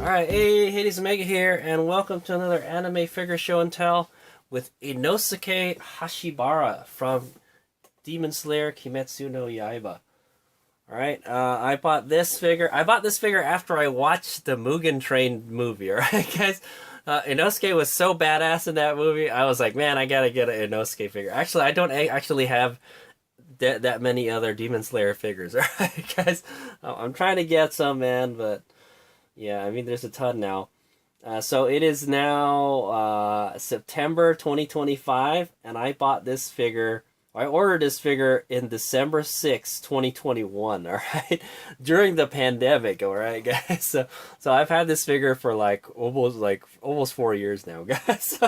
Alright, hey, Hades Omega here, and welcome to another anime figure show and tell with Inosuke Hashibira from Demon Slayer Kimetsu no Yaiba. Alright, I bought this figure after I watched the Mugen Train movie, alright guys? Inosuke was so badass in that movie, I was like, man, I gotta get an Inosuke figure. Actually, I don't actually have that many other Demon Slayer figures, alright guys? I'm trying to get some, man, but yeah, I mean, there's a ton now. So it is now September 2025, and I bought this figure. I ordered this figure in December 6, 2021, all right? During the pandemic, all right, guys? So I've had this figure for almost 4 years now, guys.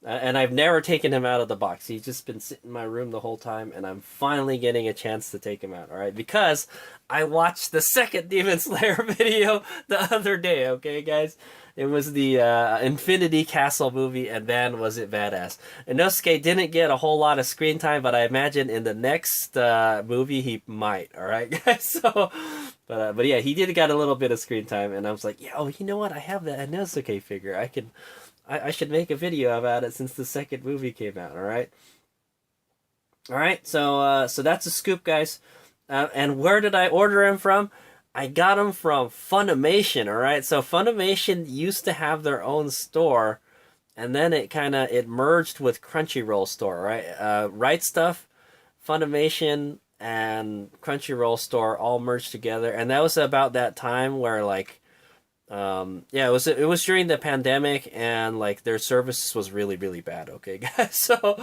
And I've never taken him out of the box. He's just been sitting in my room the whole time, and I'm finally getting a chance to take him out, all right? Because I watched the second Demon Slayer video the other day, okay, guys? It was the Infinity Castle movie, and man, was it badass. Inosuke didn't get a whole lot of screen time, but I imagine in the next movie he might, all right, guys? So, but yeah, he did get a little bit of screen time, and I was like, yeah, oh, you know what? I have that Inosuke figure. I should make a video about it since the second movie came out, alright? Alright, so that's a scoop, guys. And where did I order him from? I got him from Funimation, alright? So Funimation used to have their own store, and then it merged with Crunchyroll store, right? Right Stuff, Funimation, and Crunchyroll store all merged together, and that was about that time where, like, yeah, it was during the pandemic, and like their service was really, really bad, okay, guys? So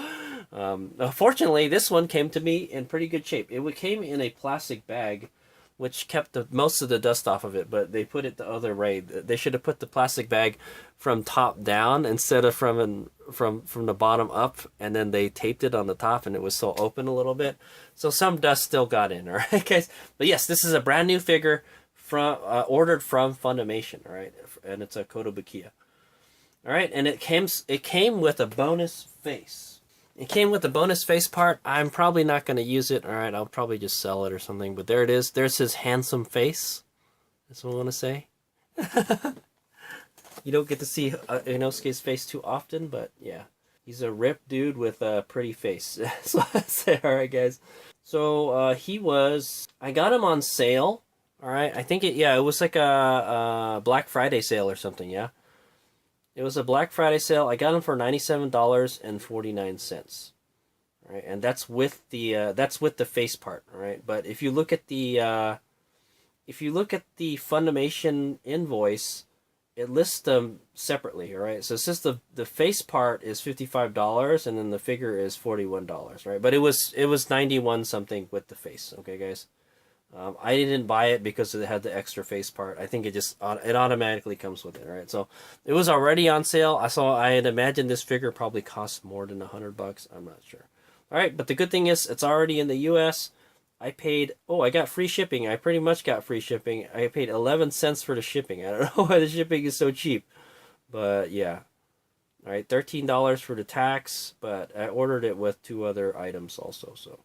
fortunately this one came to me in pretty good shape. It came in a plastic bag, which kept most of the dust off of it, but they put it the other way. They should have put the plastic bag from top down instead of from the bottom up, and then they taped it on the top, and it was so open a little bit, so some dust still got in, all right, guys? But yes, this is a brand new figure ordered from Funimation, all right, and it's a Kotobukiya. All right, and it came with a bonus face. It came with a bonus face part. I'm probably not going to use it. All right, I'll probably just sell it or something. But there it is. There's his handsome face. That's what I want to say. You don't get to see Inosuke's face too often, but yeah, he's a ripped dude with a pretty face. So let's say, all right, guys. So I got him on sale. All right, I think it was like a Black Friday sale or something, yeah? It was a Black Friday sale. I got them for $97.49. All right, and that's with the face part, all right? But if you look at the Funimation invoice, it lists them separately, all right? So it says the face part is $55 and then the figure is $41, right? But it was 91 something with the face, okay, guys? I didn't buy it because it had the extra face part. I think it automatically comes with it, right? So it was already on sale. I had imagined this figure probably cost more than $100. I'm not sure. All right, but the good thing is it's already in the U.S. I got free shipping. I pretty much got free shipping. I paid 11 cents for the shipping. I don't know why the shipping is so cheap, but yeah. All right, $13 for the tax, but I ordered it with 2 other items also, so.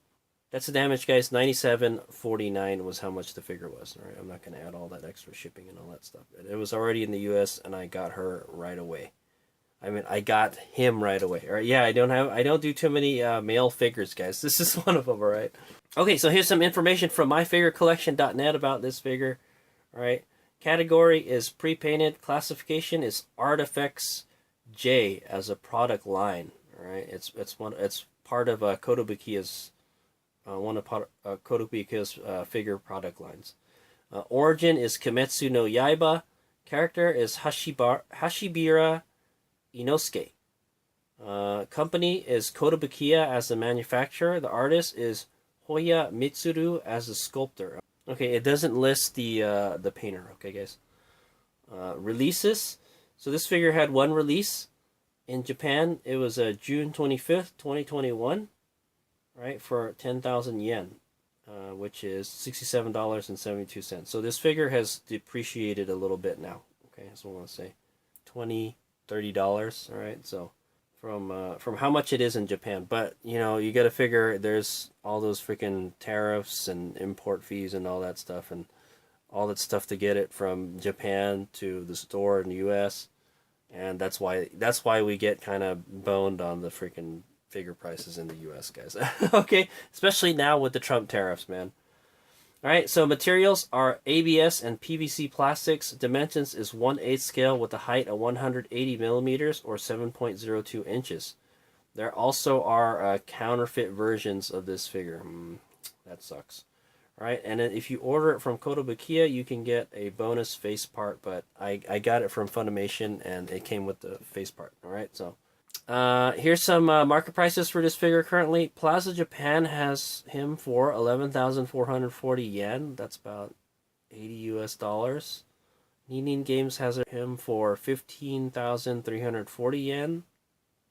That's the damage, guys. $97.49 was how much the figure was. All right, I'm not going to add all that extra shipping and all that stuff. It was already in the U.S. and I got her right away. I mean, I got him right away. All right, yeah, I don't do too many male figures, guys. This is one of them. All right. Okay, so here's some information from myfigurecollection.net about this figure. All right, category is pre-painted. Classification is ARTFX J as a product line. All right, it's part of Kotobukiya's. One of Kotobukiya's figure product lines. Origin is Kimetsu no Yaiba. Character is Hashibira Inosuke. Company is Kotobukiya as the manufacturer. The artist is Hoya Mitsuru as the sculptor. Okay, it doesn't list the painter. Okay, guys. Releases. So this figure had one release in Japan. It was June 25th, 2021. Right, for 10,000 yen, which is $67.72. So this figure has depreciated a little bit now. Okay, that's what I want to say. $20, $30. All right, so from how much it is in Japan, but you know, you got to figure there's all those freaking tariffs and import fees and all that stuff, and all that stuff to get it from Japan to the store in the U.S. And that's why we get kind of boned on the freaking figure prices in the U.S., guys. Okay, especially now with the Trump tariffs, man. All right, so materials are ABS and PVC plastics. Dimensions is 1/8 scale with a height of 180 millimeters or 7.02 inches. There also are counterfeit versions of this figure. That sucks. All right, and then if you order it from Kotobukiya, you can get a bonus face part, but I got it from Funimation, and it came with the face part. All right, so here's some market prices for this figure currently. Plaza Japan has him for 11,440 yen. That's about $80 US. Ninin Games has him for 15,340 yen.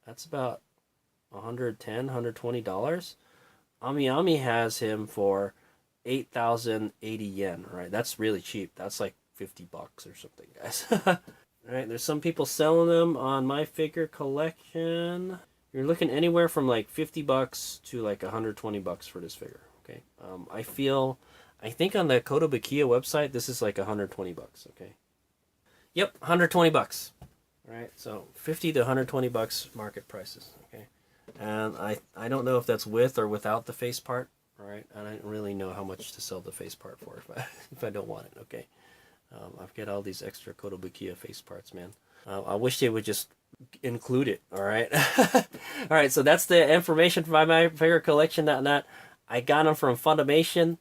That's about $110, $120. Ami has him for 8,080 yen. Right, that's really cheap. That's like $50 or something, guys. Alright, there's some people selling them on My Figure Collection. You're looking anywhere from like $50 to like $120 for this figure. Okay, I think on the Kotobukiya website this is like $120. Okay, yep, $120. Alright, so $50 to $120 market prices. Okay, and I don't know if that's with or without the face part. Alright, I don't really know how much to sell the face part for if I don't want it. Okay. I've got all these extra Kotobukiya face parts, man. I wish they would just include it, alright? Alright, so that's the information from my figure collection.net. I got them from Funimation,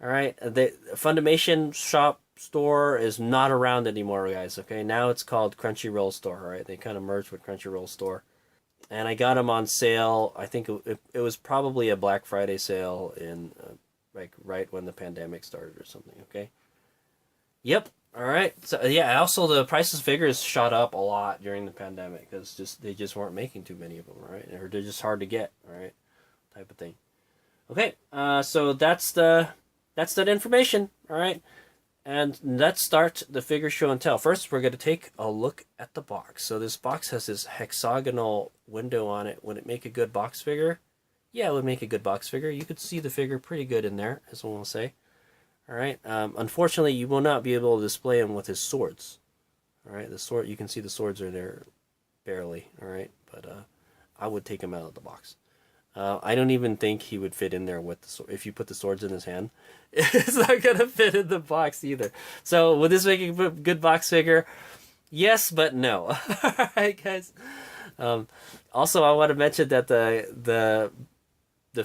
alright? The Funimation shop store is not around anymore, guys, okay? Now it's called Crunchyroll store, alright? They kind of merged with Crunchyroll store. And I got them on sale. I think it was probably a Black Friday sale in, like, right when the pandemic started or something, okay? Yep. All right. So yeah. Also, the prices figures shot up a lot during the pandemic because they just weren't making too many of them, right? Or they're just hard to get, right? Type of thing. Okay. So that's that information. All right. And let's start the figure show and tell. First, we're going to take a look at the box. So this box has this hexagonal window on it. Would it make a good box figure? Yeah, it would make a good box figure. You could see the figure pretty good in there, as one will say. Alright, unfortunately you will not be able to display him with his swords. Alright, the sword, you can see the swords are there barely, alright, but I would take him out of the box. I don't even think he would fit in there with the sword. If you put the swords in his hand, it's not going to fit in the box either. So, would this make a good box figure? Yes, but no. Alright, guys. Also, I want to mention that the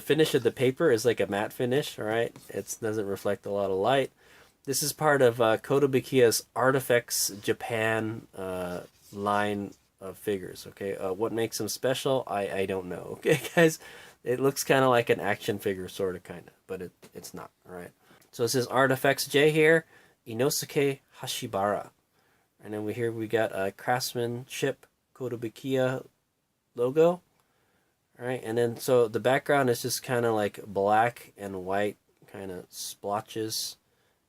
finish of the paper is like a matte finish, alright? It doesn't reflect a lot of light. This is part of Kotobukiya's ARTFX Japan line of figures, okay? What makes them special, I don't know, okay, guys? It looks kind of like an action figure, sort of, kind of, but it's not, alright? So it says ARTFX J here, Inosuke Hashibira. And then we got a craftsmanship Kotobukiya logo. Alright, and then so the background is just kind of like black and white kind of splotches,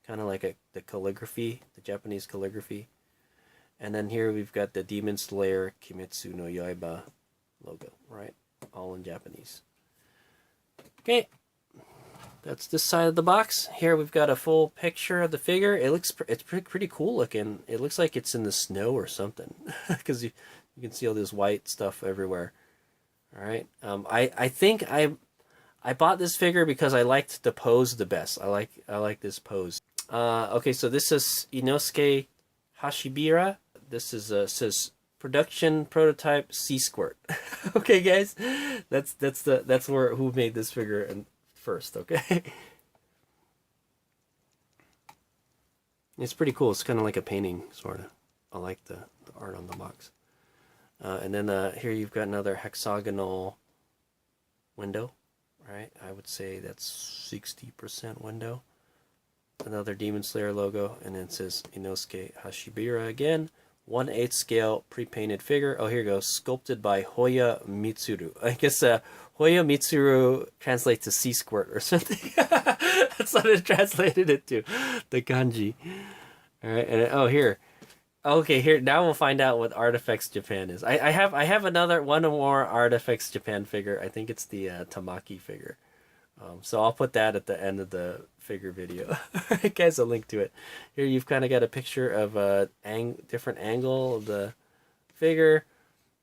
kind of like the calligraphy, the Japanese calligraphy. And then here we've got the Demon Slayer Kimetsu no Yaiba logo, right? All in Japanese. Okay, that's this side of the box. Here we've got a full picture of the figure. It's pretty cool looking. It looks like it's in the snow or something, because you can see all this white stuff everywhere. All right. I think I bought this figure because I liked the pose the best. I like this pose. Okay, so this is Inosuke Hashibira. This is says production prototype Sea Squirt. Okay, guys, that's who made this figure first. Okay. It's pretty cool. It's kind of like a painting, sort of. I like the art on the box. And then here you've got another hexagonal window, right? I would say that's 60% window. Another Demon Slayer logo, and then it says Inosuke Hashibira again. 1/8 scale pre-painted figure. Oh, here you go. Sculpted by Hoya Mitsuru. I guess Hoya Mitsuru translates to sea squirt or something. That's what it translated it to. The kanji. All right, and oh, here. Okay, here now we'll find out what ARTFX Japan is. I have one more ARTFX Japan figure. I think it's the Tamaki figure. So I'll put that at the end of the figure video. Alright guys, a link to it. Here you've kind of got a picture of a different angle of the figure,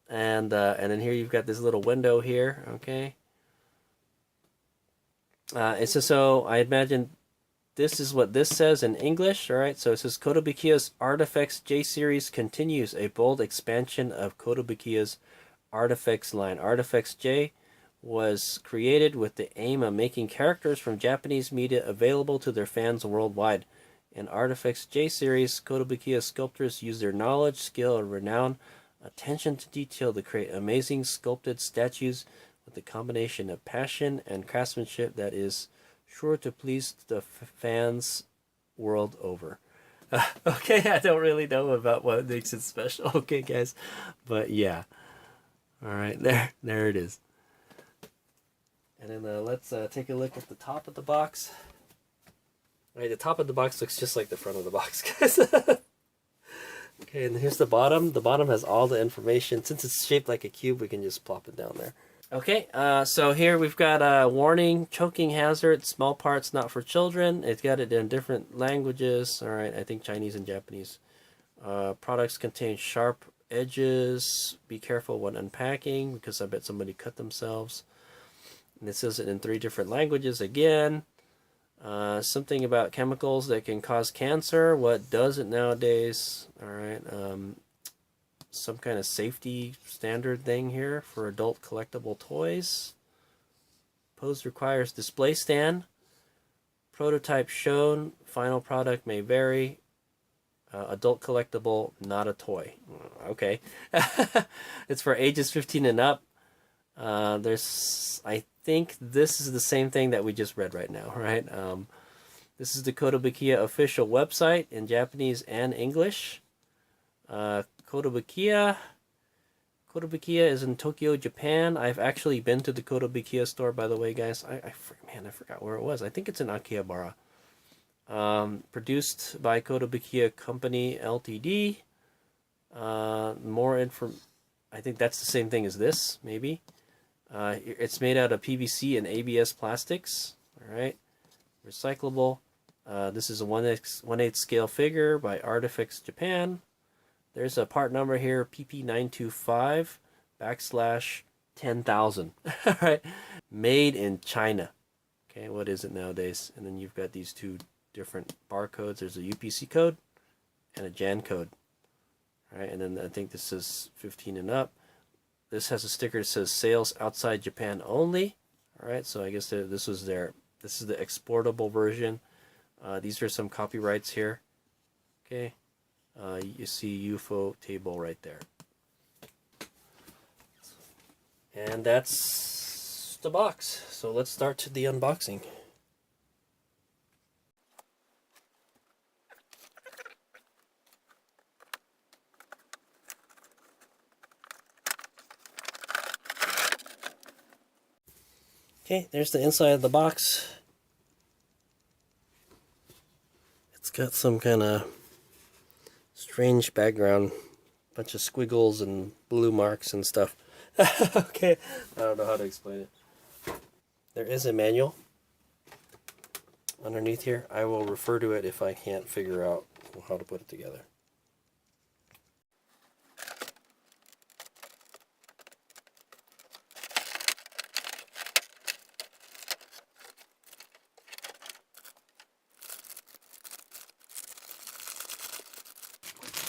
and then here you've got this little window here. Okay, it's just, so I imagine this is what this says in English. All right, so it says Kotobukiya's ARTFX J series continues a bold expansion of Kotobukiya's ARTFX line. ARTFX J was created with the aim of making characters from Japanese media available to their fans worldwide. In ARTFX J series, Kotobukiya sculptors use their knowledge, skill, and renown, attention to detail to create amazing sculpted statues with a combination of passion and craftsmanship that is sure to please the fans world over. Okay, I don't really know about what makes it special. Okay, guys, but yeah. All right, there it is. And then let's take a look at the top of the box. All right, the top of the box looks just like the front of the box, guys. Okay, and here's the bottom. The bottom has all the information. Since it's shaped like a cube, we can just plop it down there. Okay, so here we've got a warning, choking hazard, small parts not for children. It's got it in different languages. All right, I think Chinese and Japanese. Products contain sharp edges. Be careful when unpacking, because I bet somebody cut themselves. And it says it in 3 different languages again. Something about chemicals that can cause cancer. What does it nowadays? All right. Some kind of safety standard thing here for adult collectible toys. Pose requires display stand. Prototype shown. Final product may vary. Adult collectible, not a toy. Okay. It's for ages 15 and up. I think this is the same thing that we just read right now, right? This is the Kotobukiya official website in Japanese and English. Kotobukiya is in Tokyo, Japan. I've actually been to the Kotobukiya store, by the way, guys. I forgot where it was. I think it's in Akihabara. Produced by Kotobukiya Company Ltd. I think that's the same thing as this, maybe. It's made out of PVC and ABS plastics. All right, recyclable. This is a 1/8 scale figure by ARTFX Japan. There's a part number here, PP925/10,000. All right, made in China. Okay, what is it nowadays? And then you've got these 2 different barcodes. There's a UPC code and a JAN code. All right, and then I think this is 15 and up. This has a sticker that says sales outside Japan only. All right, so I guess this is the exportable version. These are some copyrights here. Okay, you see UFO table right there. And that's the box. So let's start the unboxing. Okay, there's the inside of the box. It's got some kind of strange background, bunch of squiggles and blue marks and stuff. Okay, I don't know how to explain it. There is a manual underneath here. I will refer to it if I can't figure out how to put it together.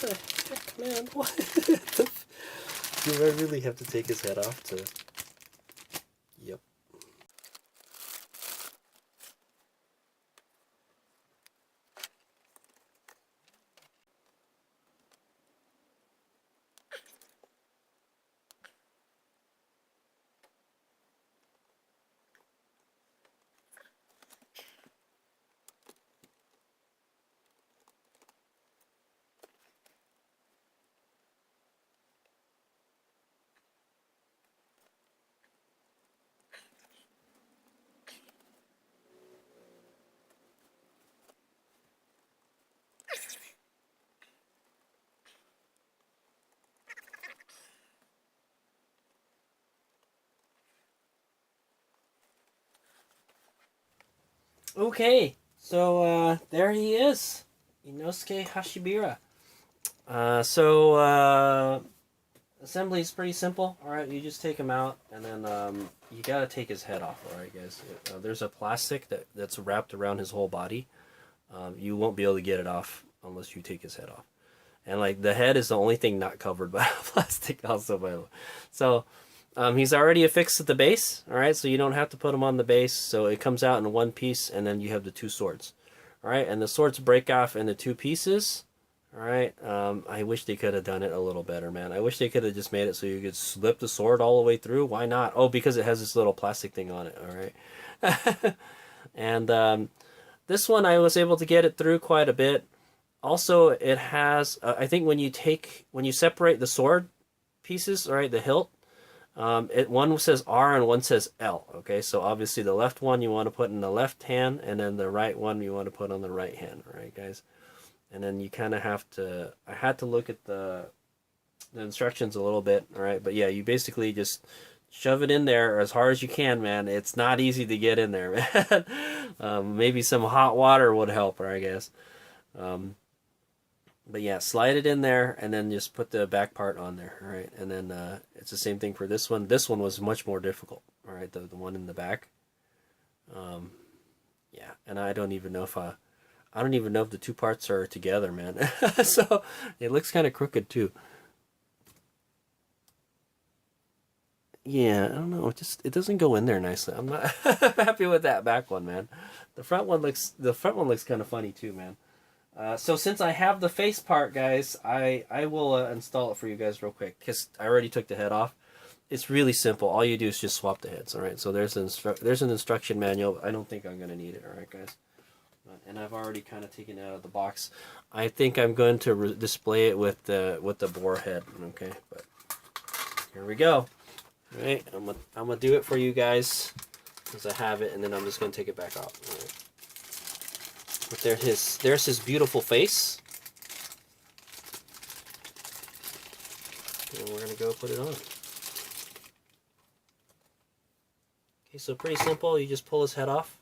What the heck, man? What? Do I really have to take his head off to... Yep. Okay, so there he is, Inosuke Hashibira. Assembly is pretty simple. All right, you just take him out, and then you gotta take his head off. All right, guys. There's a plastic that's wrapped around his whole body. You won't be able to get it off unless you take his head off. And like the head is the only thing not covered by plastic, also by the way. So he's already affixed at the base. All right, so you don't have to put him on the base. So it comes out in one piece, and then you have the two swords. All right, and the swords break off into two pieces. All right, I wish they could have done it a little better, man. I wish they could have just made it so you could slip the sword all the way through. Why not? Oh, because it has this little plastic thing on it. All right, and this one I was able to get it through quite a bit. Also, it has I think when you separate the sword pieces, all right, the hilt, one says R and one says L. Okay, so obviously the left one you want to put in the left hand, and then the right one you want to put on the right hand. All right, guys. And then you kind of have to, I had to look at the instructions a little bit, all right? But yeah, you basically just shove it in there as hard as you can, man. It's not easy to get in there, man. Maybe some hot water would help, I guess. But yeah, slide it in there and then just put the back part on there, all right? And then it's the same thing for this one. This one was much more difficult, all right? The one in the back. Yeah, and I don't even know if the two parts are together, man. So it looks kind of crooked too. Yeah, I don't know. It doesn't go in there nicely. I'm not happy with that back one, man. The front one looks kind of funny too, man. So since I have the face part, guys, I will install it for you guys real quick because I already took the head off. It's really simple. All you do is just swap the heads. All right. So there's an instruction manual. I don't think I'm gonna need it. All right, guys. And I've already kind of taken it out of the box. I think I'm going to display it with the boar head. Okay, but here we go. All right, I'm gonna do it for you guys because I have it, and then I'm just gonna take it back out. All right. But there's his beautiful face, and we're gonna go put it on. Okay, so pretty simple. You just pull his head off.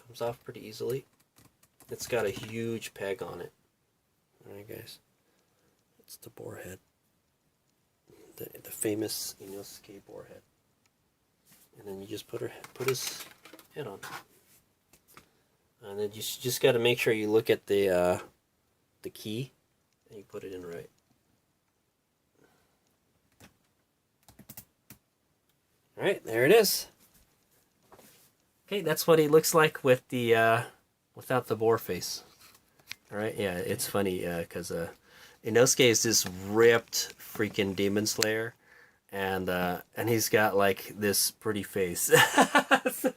Comes off pretty easily. It's got a huge peg on it. Alright, guys. It's the boar head. The famous Inosuke boar head. And then you just put his head on. And then you just got to make sure you look at the key and you put it in right. Alright, there it is. Okay, that's what he looks like with the without the boar face. All right, yeah, it's funny because Inosuke is this ripped freaking Demon Slayer, and he's got like this pretty face. So,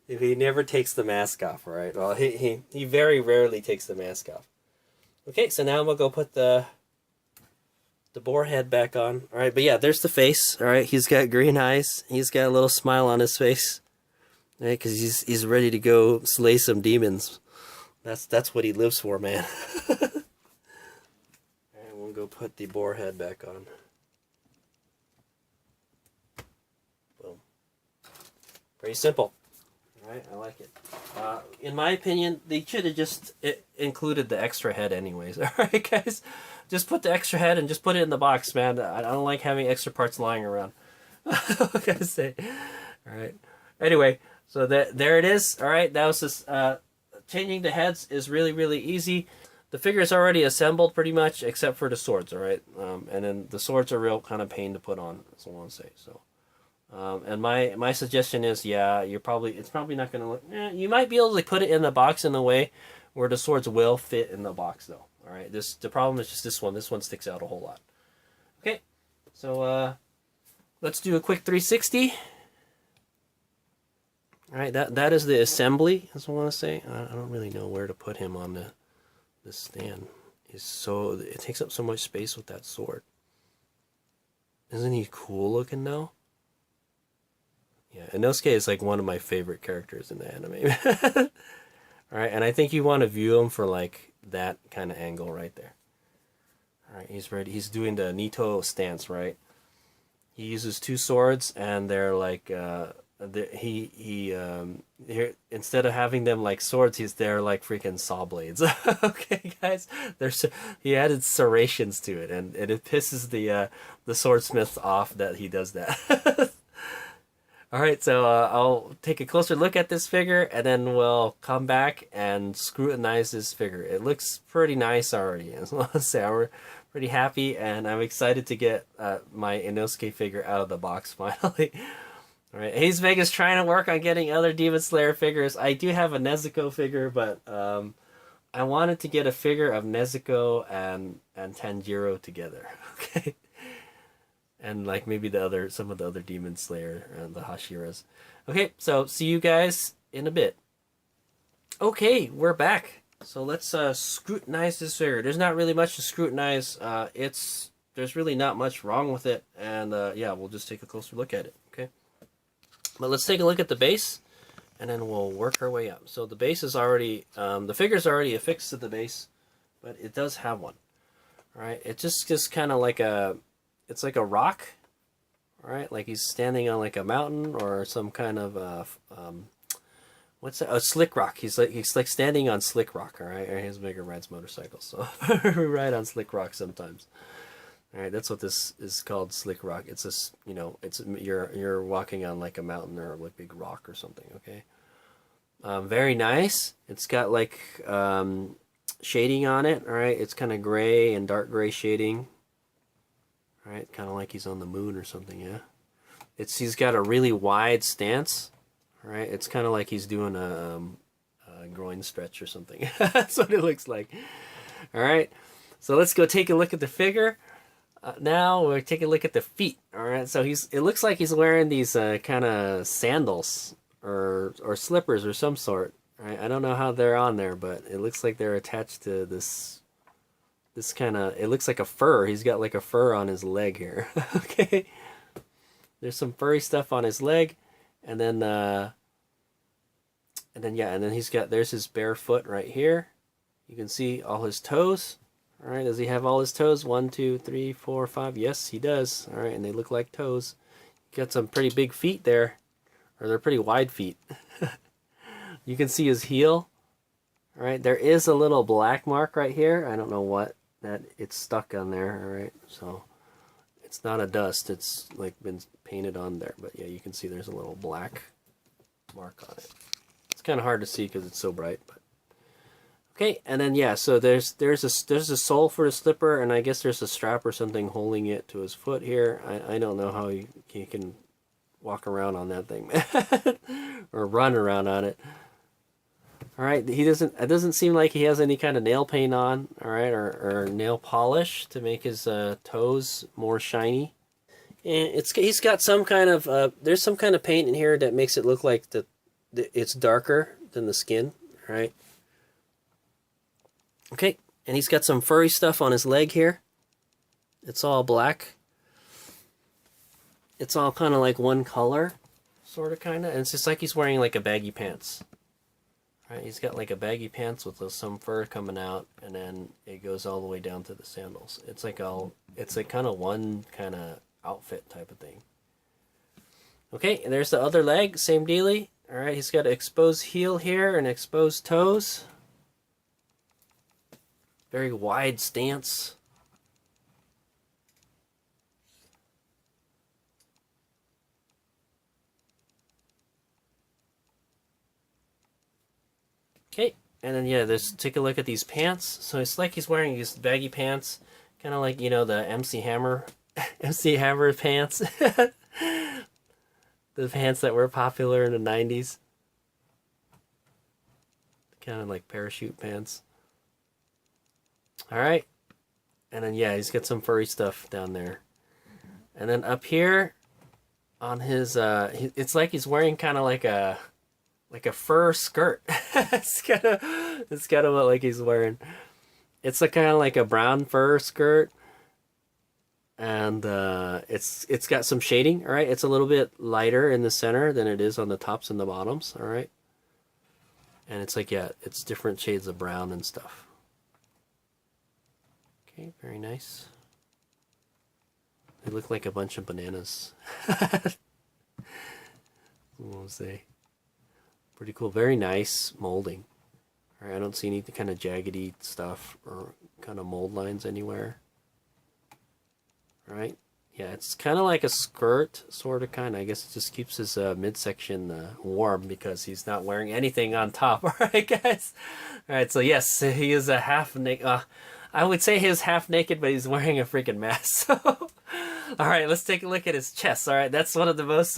if he never takes the mask off, right? Well, he very rarely takes the mask off. Okay, so now I'm gonna go put the boar head back on. All right, but yeah, there's the face. All right, he's got green eyes. He's got a little smile on his face. Right, because he's ready to go slay some demons. That's what he lives for, man. Alright, we'll go put the boar head back on. Boom. Pretty simple. Alright, I like it. In my opinion, they should have just included the extra head anyways. Alright, guys? Just put the extra head and just put it in the box, man. I don't like having extra parts lying around. What can I say? Alright. Anyway, so there it is. All right, that was just changing the heads is really, really easy. The figure is already assembled pretty much, except for the swords. All right, and then the swords are real kind of pain to put on. That's all I want to say. So, and my suggestion is, yeah, it's probably not going to look. You might be able to put it in the box in a way where the swords will fit in the box, though. All right, the problem is just this one. This one sticks out a whole lot. Okay, so let's do a quick 360. Alright, that is the assembly, that's what I want to say. I don't really know where to put him on the stand. It takes up so much space with that sword. Isn't he cool looking now? Yeah, Inosuke is like one of my favorite characters in the anime. Alright, and I think you want to view him for like that kind of angle right there. Alright, he's ready. He's doing the Nito stance, right? He uses two swords and they're like here, instead of having them like swords, they're like freaking saw blades. Okay, guys, he added serrations to it, and it pisses the swordsmiths off that he does that. All right, so I'll take a closer look at this figure, and then we'll come back and scrutinize this figure. It looks pretty nice already, as well as say we're pretty happy, and I'm excited to get my Inosuke figure out of the box finally. All right, Hayes Vega's trying to work on getting other Demon Slayer figures. I do have a Nezuko figure, but I wanted to get a figure of Nezuko and Tanjiro together. Okay. And like maybe some of the other Demon Slayer and the Hashiras. Okay, so see you guys in a bit. Okay, we're back. So let's scrutinize this figure. There's not really much to scrutinize. There's really not much wrong with it, and yeah, we'll just take a closer look at it. Okay, but let's take a look at the base, and then we'll work our way up. So the base is already the figure's already affixed to the base, but it does have one. All right, it's just kind of like it's like a rock, right? Like he's standing on like a mountain or some kind of what's that? A slick rock. He's like standing on slick rock. All right, Hayes Vega rides motorcycles, so we ride on slick rock sometimes. All right, that's what this is called, slick rock. It's this, it's you're walking on like a mountain or a big rock or something. Okay, very nice. It's got like shading on it. All right, it's kind of gray and dark gray shading. Right, kind of like he's on the moon or something, yeah. He's got a really wide stance, right? It's kind of like he's doing a groin stretch or something. That's what it looks like. All right, so let's go take a look at the figure. Now we're taking a look at the feet. All right, so it looks like he's wearing these kind of sandals or slippers or some sort. Right, I don't know how they're on there, but it looks like they're attached to this kind of, it looks like a fur. He's got like a fur on his leg here. Okay, there's some furry stuff on his leg, and then there's his bare foot right here. You can see all his toes. All right, does he have all his toes? 1, 2, 3, 4, 5. Yes, he does. All right, and they look like toes. Got some pretty big feet there, or they're pretty wide feet. You can see his heel. All right, there is a little black mark right here. I don't know what that it's stuck on there. All right, so it's not a dust. It's like been painted on there, but yeah, you can see there's a little black mark on it. It's kind of hard to see because it's so bright, but okay. And then yeah, so there's a sole for the slipper, and I guess there's a strap or something holding it to his foot here. I don't know how he can walk around on that thing, or run around on it. All right, it doesn't seem like he has any kind of nail paint on, all right, or nail polish to make his toes more shiny. And he's got some kind of there's some kind of paint in here that makes it look like it's darker than the skin, right? Okay, and he's got some furry stuff on his leg here. It's all black. It's all kind of like one color, sort of, kind of, and it's just like he's wearing like a baggy pants. Right, he's got like a baggy pants with some fur coming out, and then it goes all the way down to the sandals. It's like kind of one kind of outfit type of thing. Okay, and there's the other leg, same dealy. All right, he's got an exposed heel here and exposed toes. Very wide stance. Okay, and then yeah, take a look at these pants. So it's like he's wearing these baggy pants, kind of like, the MC Hammer pants. The pants that were popular in the 90s. Kind of like parachute pants. All right, and then yeah, he's got some furry stuff down there. And then up here on his it's like he's wearing kind of like a fur skirt. It's kind of what like he's wearing. It's kind of like a brown fur skirt, and it's got some shading. All right, it's a little bit lighter in the center than it is on the tops and the bottoms. All right, and it's like, yeah, it's different shades of brown and stuff. Okay, very nice. They look like a bunch of bananas. We'll say. Pretty cool. Very nice molding. All right, I don't see any kind of jaggedy stuff or kind of mold lines anywhere. All right. Yeah, it's kind of like a skirt, sort of, kind of. I guess it just keeps his midsection warm because he's not wearing anything on top. All right, guys. All right, so yes, he is a half naked. I would say he is half naked, but he's wearing a freaking mask. So, all right, let's take a look at his chest. All right, that's one of the most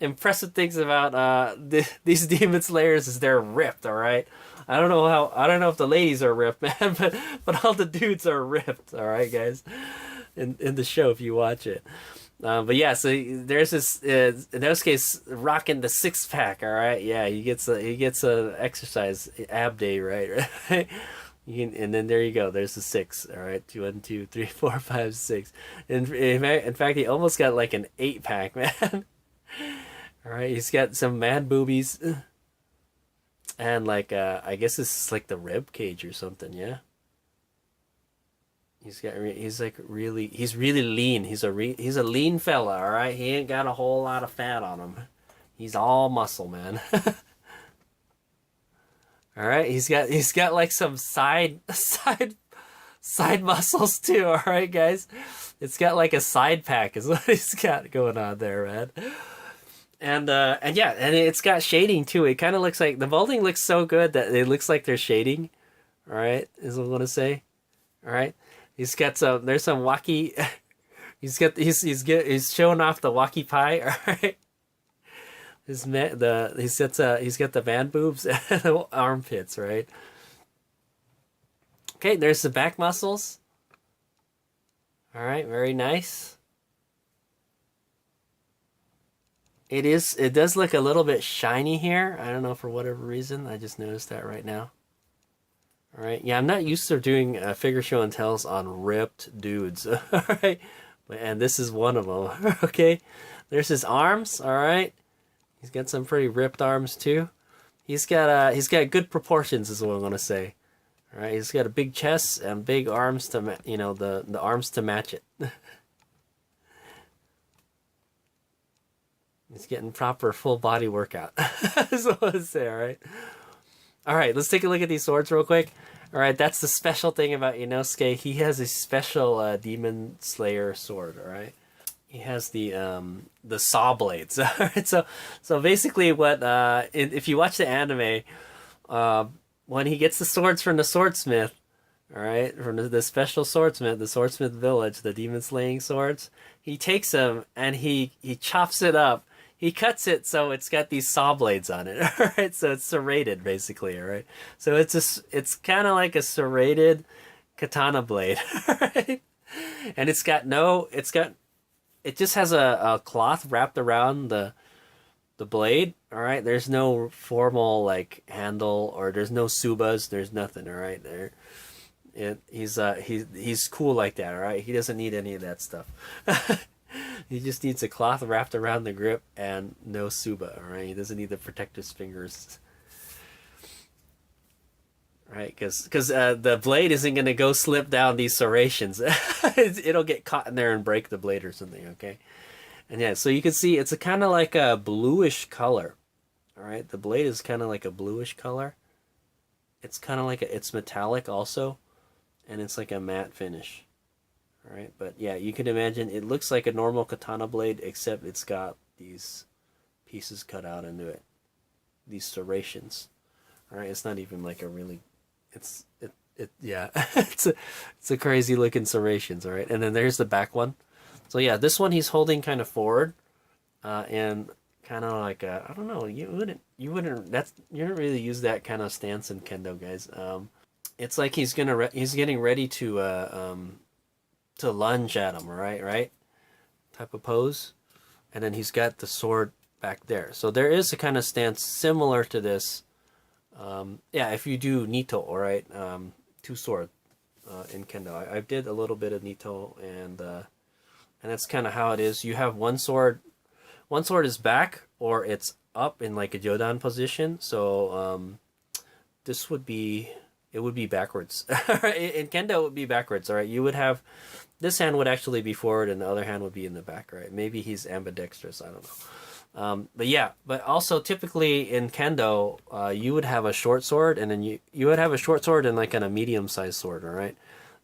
impressive things about these Demon Slayers is they're ripped. All right. I don't know if the ladies are ripped, man, but all the dudes are ripped. All right, guys. In the show if you watch it, but yeah, so there's this Inosuke's rocking the 6-pack. All right, yeah, he gets a exercise ab day, right? And then there you go, there's the 6. All right, 1 2 3 4 5 6, and in fact he almost got like an 8-pack, man. All right, he's got some man boobies and like I guess this is like the rib cage or something. Yeah, he's really lean. He's a lean fella, all right? He ain't got a whole lot of fat on him. He's all muscle, man. All right, he's got like some side muscles too, all right, guys? It's got like a side pack is what he's got going on there, man. And yeah, and it's got shading too. It kind of looks like the molding looks so good that it looks like they're shading. All right, is what I'm gonna say. All right. He's got some. There's some wacky. He's showing off the wacky pie. All right. He's got the man boobs and the armpits. Right. Okay. There's the back muscles. All right. Very nice. It does look a little bit shiny here. I don't know for whatever reason. I just noticed that right now. All right, yeah, I'm not used to doing figure show and tells on ripped dudes. All right, and this is one of them. Okay, there's his arms. All right, he's got some pretty ripped arms too. He's got good proportions, is what I'm gonna say. All right, he's got a big chest and big arms to the arms to match it. He's getting proper full body workout. That's what I want to say. All right. All right, let's take a look at these swords real quick. All right, that's the special thing about Inosuke. He has a special Demon Slayer sword. All right, he has the saw blades. All right, so basically, what if you watch the anime, when he gets the swords from the swordsmith, all right, from the special swordsmith, the swordsmith village, the demon slaying swords, he takes them and he chops it up. He cuts it so it's got these saw blades on it, all right? So it's serrated, basically, all right? So it's kind of like a serrated katana blade, all right? And it just has a cloth wrapped around the blade, all right? There's no formal, like, handle, or there's no subas, there's nothing, all right? He's cool like that, all right? He doesn't need any of that stuff. He just needs a cloth wrapped around the grip and no suba, all right? He doesn't need to protect his fingers. Right, because the blade isn't going to go slip down these serrations. It'll get caught in there and break the blade or something, okay? And yeah, so you can see it's a kind of like a bluish color, all right? The blade is kind of like a bluish color. It's kind of like it's metallic also, and it's like a matte finish. All right, but yeah, you can imagine it looks like a normal katana blade, except it's got these pieces cut out into it, these serrations. All right, it's not even like a really, yeah, it's a crazy looking serrations. All right, and then there's the back one. So yeah, this one he's holding kind of forward, and kind of like I don't know, you don't really use that kind of stance in kendo, guys. It's like he's getting ready to lunge at him, right? Type of pose. And then he's got the sword back there. So there is a kind of stance similar to this. Yeah, if you do Nito, all right, two sword in Kendo. I did a little bit of Nito, and that's kind of how it is. You have one sword is back, or it's up in like a Jodan position. So this would be... It would be backwards. In Kendo, it would be backwards, all right? You would have... This hand would actually be forward, and the other hand would be in the back, right? Maybe he's ambidextrous, I don't know. But yeah, but also typically in kendo, you would have a short sword, and then you would have a short sword and like a medium sized sword, all right.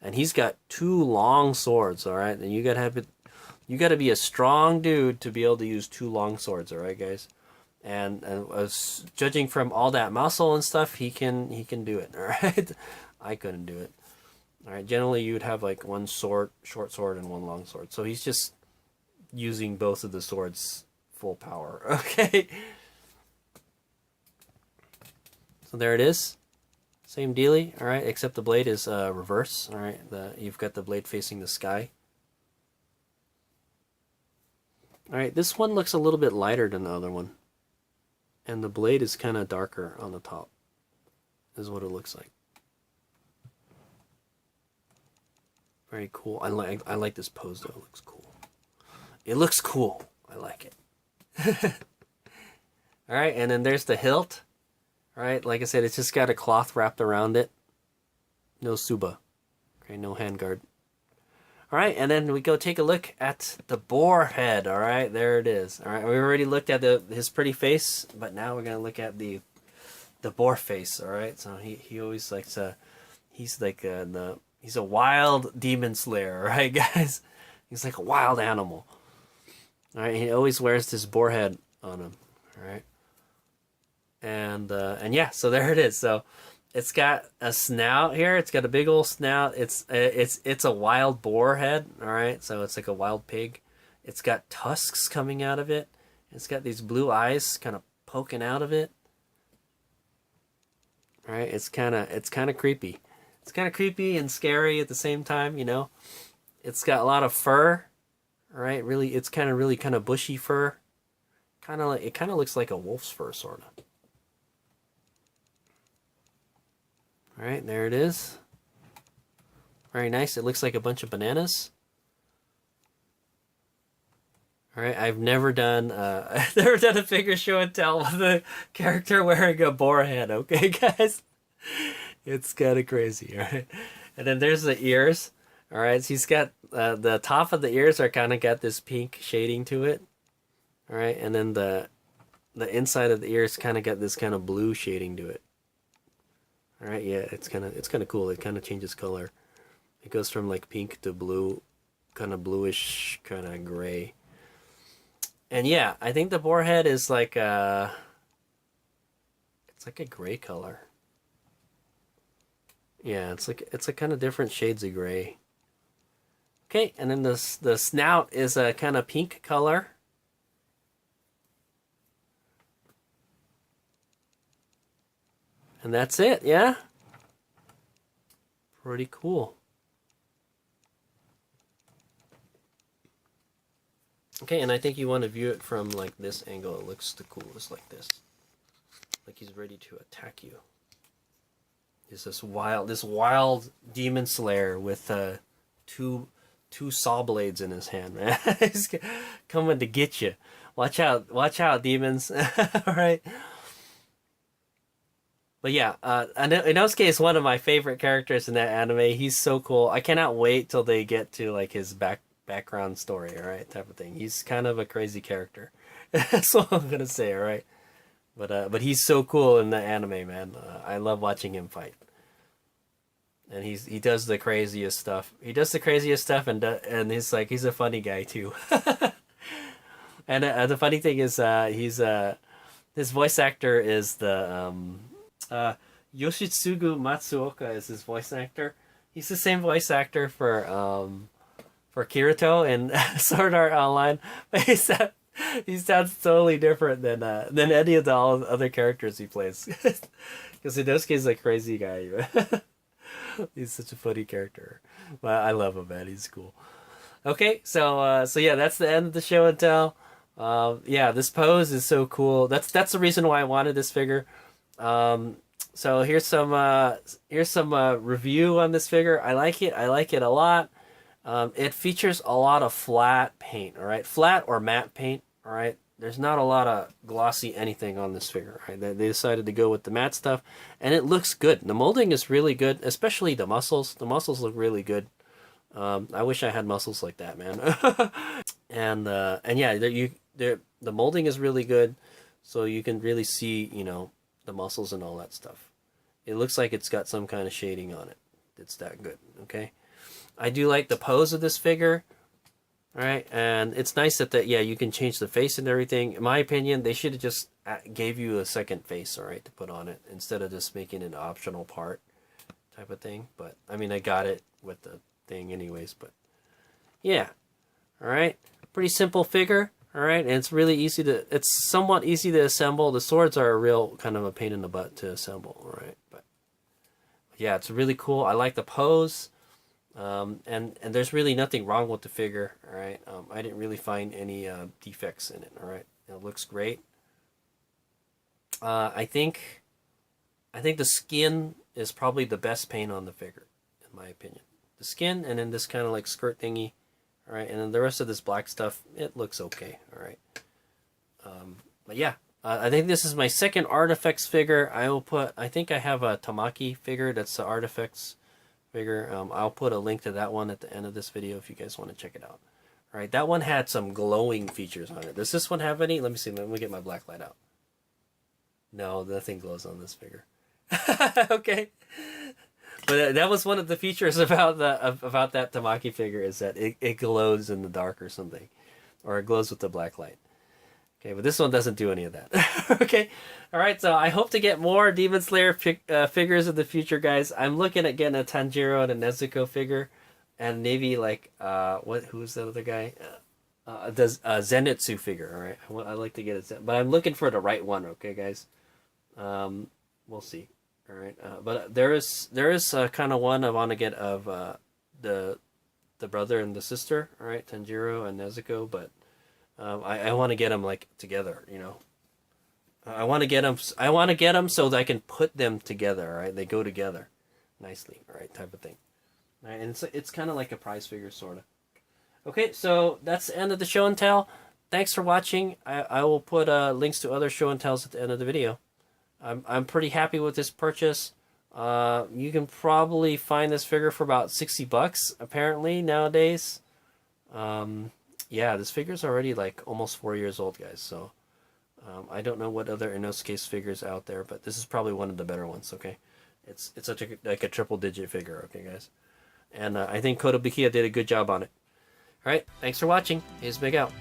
And he's got 2 long swords, all right. And you gotta be a strong dude to be able to use 2 long swords, all right, guys. And judging from all that muscle and stuff, he can do it, all right. I couldn't do it. All right, generally you'd have like 1 short sword and 1 long sword. So he's just using both of the swords full power. Okay. So there it is. Same dealie, all right, except the blade is reverse, all right. You've got the blade facing the sky. All right, this one looks a little bit lighter than the other one. And the blade is kind of darker on the top, is what it looks like. Very cool. I like this pose though. It looks cool. It looks cool. I like it. All right, and then there's the hilt. All right, like I said, it's just got a cloth wrapped around it. No suba. Okay, no handguard. All right, and then we go take a look at the boar head. All right, there it is. All right, we already looked at his pretty face, but now we're gonna look at the boar face. All right, so he always likes he's like he's a wild demon slayer, right, guys? He's like a wild animal. All right, he always wears this boar head on him. All right, and yeah, so there it is. So it's got a snout here. It's got a big old snout. It's a wild boar head. All right, so it's like a wild pig. It's got tusks coming out of it. It's got these blue eyes kind of poking out of it. All right, it's kind of creepy. It's kind of creepy and scary at the same time, you know. It's got a lot of fur. All right, really, it's kind of bushy fur. It kind of looks like a wolf's fur, sort of. All right, there it is. Very nice. It looks like a bunch of bananas. All right, I've never done a figure show and tell with a character wearing a boar head. Okay, guys, it's kind of crazy. All right, and then there's the ears. All right, so he's got the top of the ears are kind of got this pink shading to it. All right, and then the inside of the ears kind of got this kind of blue shading to it. All right, yeah, it's kind of cool. It kind of changes color. It goes from like pink to blue, kind of bluish, kind of gray. And yeah, I think the boar head is like it's like a gray color. Yeah, it's like kind of different shades of gray. Okay, and then the snout is a kind of pink color. And that's it, yeah? Pretty cool. Okay, and I think you want to view it from like this angle. It looks the coolest like this. Like he's ready to attack you. He's this wild demon slayer with two saw blades in his hand, man. He's coming to get you. Watch out, demons. All right. But yeah, Inosuke is one of my favorite characters in that anime. He's so cool. I cannot wait till they get to like his background story, all right, type of thing. He's kind of a crazy character. That's all I'm gonna say, all right. But he's so cool in the anime, man. I love watching him fight. And he does the craziest stuff. He does the craziest stuff, and he's a funny guy too. And the funny thing is, his voice actor is the Yoshitsugu Matsuoka is his voice actor. He's the same voice actor for Kirito in Sword Art Online, but he sounds totally different than any of the other characters he plays. Because Inosuke's a crazy guy. He's such a funny character. But I love him, man. He's cool. Okay, so yeah, that's the end of the show and tell. Yeah, this pose is so cool. That's the reason why I wanted this figure. So here's some review on this figure. I like it a lot. It features a lot of flat paint, all right? Flat or matte paint, all right? There's not a lot of glossy anything on this figure, right? They decided to go with the matte stuff, and it looks good. The molding is really good, especially the muscles. The muscles look really good. I wish I had muscles like that, man. And yeah, the molding is really good, so you can really see, you know, the muscles and all that stuff. It looks like it's got some kind of shading on it. It's that good, okay? I do like the pose of this figure, all right? And it's nice that, yeah, you can change the face and everything. In my opinion, they should have just gave you a second face, all right, to put on it, instead of just making it an optional part type of thing. But, I mean, I got it with the thing anyways, but, yeah. All right, pretty simple figure, all right? And it's really easy to, it's somewhat easy to assemble. The swords are a real kind of a pain in the butt to assemble, all right? But, yeah, it's really cool. I like the pose. And there's really nothing wrong with the figure, all right? I didn't really find any defects in it, all right? It looks great. I think the skin is probably the best paint on the figure, in my opinion. The skin, and then this kind of like skirt thingy, all right? And then the rest of this black stuff, it looks okay, all right? But yeah, I think this is my second ARTFX figure. I think I have a Tamaki figure that's the ARTFX figure. I'll put a link to that one at the end of this video if you guys want to check it out. All right, that one had some glowing features on it. Does this one have any? Let me see. Let me get my black light out. No, nothing glows on this figure. Okay, but that was one of the features about that Tamaki figure, is that it glows in the dark or something, or it glows with the black light. Okay, but this one doesn't do any of that. Okay, all right, so I hope to get more Demon Slayer figures in the future, guys. I'm looking at getting a Tanjiro and a Nezuko figure, and maybe like, who's the other guy? The Zenitsu figure, all right? I like to get it, but I'm looking for the right one, okay, guys? We'll see, all right? But there is kind of one I want to get of the brother and the sister, all right? Tanjiro and Nezuko, but I want to get them like together, you know. I want to get them so that I can put them together, all right? They go together nicely, all right, type of thing. All right, and it's kind of like a prize figure, sort of. Okay, so that's the end of the show and tell. Thanks for watching. I will put links to other show and tells at the end of the video. I'm pretty happy with this purchase. You can probably find this figure for about $60 apparently nowadays. Yeah, this figure's already like almost 4 years old, guys. So I don't know what other Inosuke figures out there, but this is probably one of the better ones. Okay, it's such like a triple-digit figure. Okay, guys, and I think Kotobukiya did a good job on it. All right, thanks for watching. Here's Big out.